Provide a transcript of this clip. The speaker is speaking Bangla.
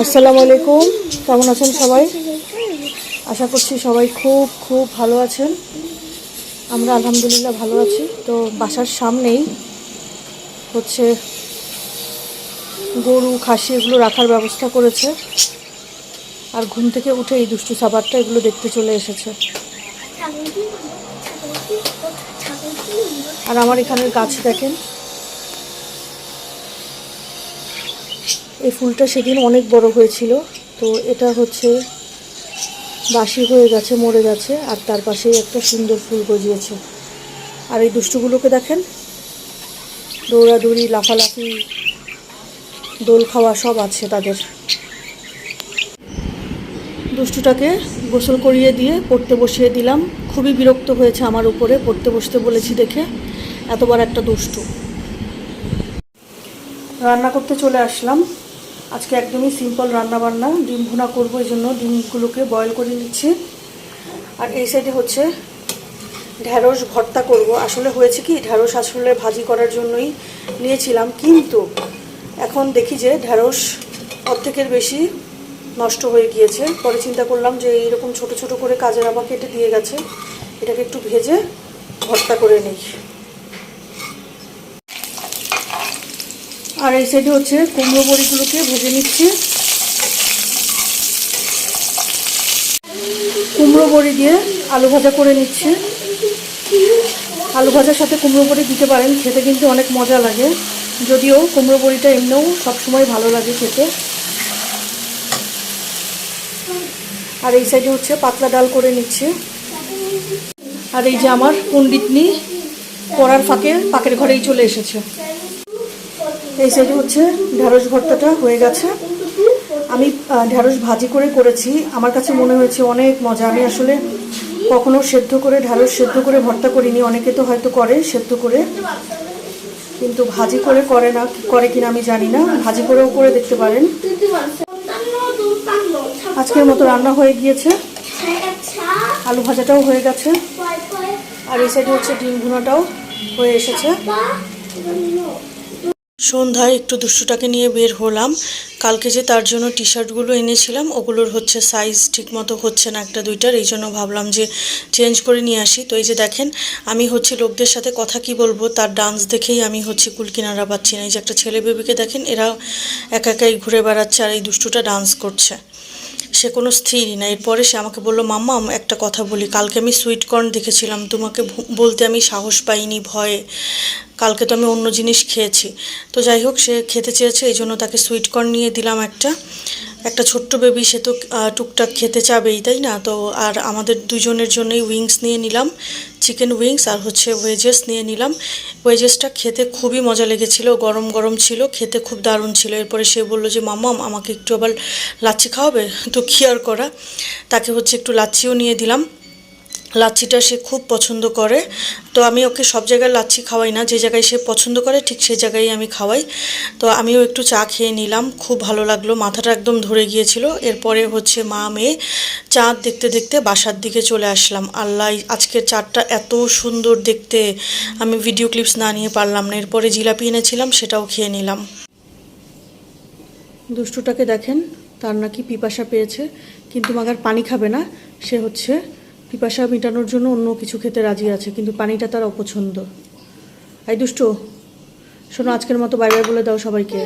আসসালামু আলাইকুম, কেমন আছেন সবাই? আশা করছি সবাই খুব খুব ভালো আছেন। আমরা আলহামদুলিল্লাহ ভালো আছি। তো বাসার সামনেই হচ্ছে গরু খাসি এগুলো রাখার ব্যবস্থা করেছে, আর ঘুম থেকে উঠে এই দুষ্টু সাবারটা এগুলো দেখতে চলে এসেছে। আর আমার এখানের গাছ দেখেন, এই ফুলটা সেদিন অনেক বড় হয়েছিল, তো এটা হচ্ছে বাসি হয়ে গেছে, মরে গেছে, আর তার পাশেই একটা সুন্দর ফুল গজিয়েছে। আর এই দুষ্টুগুলোকে দেখেন, দৌড়াদৌড়ি, লাফালাফি, দোল খাওয়া সব আছে তাদের। দুষ্টুটাকে গোসল করিয়ে দিয়ে পড়তে বসিয়ে দিলাম। খুবই বিরক্ত হয়েছে আমার উপরে, পড়তে বসতে বলেছি দেখে এতবার একটা দুষ্টু। রান্না করতে চলে আসলাম। আজকে একদমই সিম্পল রান্না বান্না, ডিম ভুনা করবো, এই জন্য ডিমগুলোকে বয়েল করে নিচ্ছি। আর এই সাইডে হচ্ছে ঢ্যাঁড়স ভর্তা করব। আসলে হয়েছে কি, ঢ্যাঁড়স আসলে ভাজি করার জন্যই নিয়েছিলাম, কিন্তু এখন দেখি যে ঢ্যাঁড়স অর্ধেকের বেশি নষ্ট হয়ে গিয়েছে। পরে চিন্তা করলাম যে এইরকম ছোট ছোট করে কাজের আবা কেটে দিয়ে গেছে, এটাকে একটু ভেজে ভর্তা করে নিই। আর এই সাইডে হচ্ছে কুমড়ো বড়িগুলোকে ভেজে নিচ্ছি। কুমড়ো বড়ি দিয়ে আলু ভাজা করে নিচ্ছি। আলু ভাজার সাথে কুমড়ো বড়ি দিতে পারেন, খেতে কিন্তু অনেক মজা লাগে। যদিও কুমড়ো বড়িটা এমনিও সবসময় ভালো লাগে খেতে। আর এই সাইডে হচ্ছে পাতলা ডাল করে নিচ্ছি। আর এই যে আমার পণ্ডিতনি পড়ার ফাঁকে পাকের ঘরেই চলে এসেছে। এই সাইডে হচ্ছে ঢ্যাঁড়স ভর্তাটা হয়ে গেছে। আমি ঢ্যাঁড়স ভাজি করে করেছি, আমার কাছে মনে হয়েছে অনেক মজা। আমি আসলে কখনো সেদ্ধ করে ঢ্যাঁড়স সেদ্ধ করে ভর্তা করিনি, অনেকে তো হয়তো করে সেদ্ধ করে, কিন্তু ভাজি করে করে না, করে কিনা আমি জানি না। ভাজি করেও করে দেখতে পারেন। আজকের মতো রান্না হয়ে গিয়েছে, আলু ভাজাটাও হয়ে গেছে, আর এই সাইডে হচ্ছে ডিম ভুনাটাও হয়ে এসেছে। সন্ধ্যায় একটু দুষ্টুটাকে নিয়ে বের হলাম। কালকে যে তার জন্য টি শার্টগুলো এনেছিলাম, ওগুলোর হচ্ছে সাইজ ঠিক মতো হচ্ছে না একটা দুইটার, এই জন্য ভাবলাম যে চেঞ্জ করে নিয়ে আসি। তো এই যে দেখেন, আমি হচ্ছে লোকদের সাথে কথা কি বলবো, তার ডান্স দেখেই আমি হচ্ছে কুলকিনারা পাচ্ছি না। এই যে একটা ছেলে বেবিকে দেখেন, এরা একা একাই ঘুরে বেড়াচ্ছে, আর এই দুষ্টুটা ডান্স করছে, সে কোনো স্থিরই না। এরপরে সে আমাকে বললো, মাম্মা একটা কথা বলি, কালকে আমি সুইট কর্ন দেখেছিলাম, তোমাকে বলতে আমি সাহস পাইনি ভয়ে, কালকে তো আমি অন্য জিনিস খেয়েছি। তো যাই হোক, সে খেতে চেয়েছে, এই জন্য তাকে সুইট কর্ন নিয়ে দিলাম একটা ছোট্ট বেবি, সে তো টুকটাক খেতে চাবেই, তাই না? তো আর আমাদের দুজনের জন্যই উইংস নিয়ে নিলাম, চিকেন উইংস, আর হচ্ছে ওয়েজেস নিয়ে নিলাম। ওয়েজেসটা খেতে খুবই মজা লেগেছিল, গরম গরম ছিল, খেতে খুব দারুণ ছিল। এরপরে সে বললো যে মাম্মাম আমাকে একটু আবার লাচ্ছি খাওয়াবে, তো কী আর করা, তাকে হচ্ছে একটু লাচ্ছিও নিয়ে দিলাম। লাচ্ছিটা সে খুব পছন্দ করে, তো আমি ওকে সব জায়গায় লাচ্ছি খাওয়াই না, যে জায়গায় সে পছন্দ করে ঠিক সেই জায়গায় আমি খাওয়াই। তো আমিও একটু চা খেয়ে নিলাম, খুব ভালো লাগলো, মাথাটা একদম ধরে গিয়েছিল। এরপরে হচ্ছে মা মেয়ে চাঁদ দেখতে দেখতে বাসার দিকে চলে আসলাম। আল্লাহ, আজকের চাঁদটা এত সুন্দর দেখতে, আমি ভিডিও ক্লিপস না নিয়ে পারলাম না। এরপরে জিলাপি এনেছিলাম, সেটাও খেয়ে নিলাম। দুষ্টুটাকে দেখেন, তার নাকি পিপাসা পেয়েছে, কিন্তু মাগার পানি খাবে না, সে হচ্ছে পিপাসা মেটানোর জন্য অন্য কিছু খেতে রাজি আছে, কিন্তু পানিটা তার অপছন্দ। এই দুষ্টু, শোনো, আজকের মতো বাই বাই বলে দাও সবাইকে।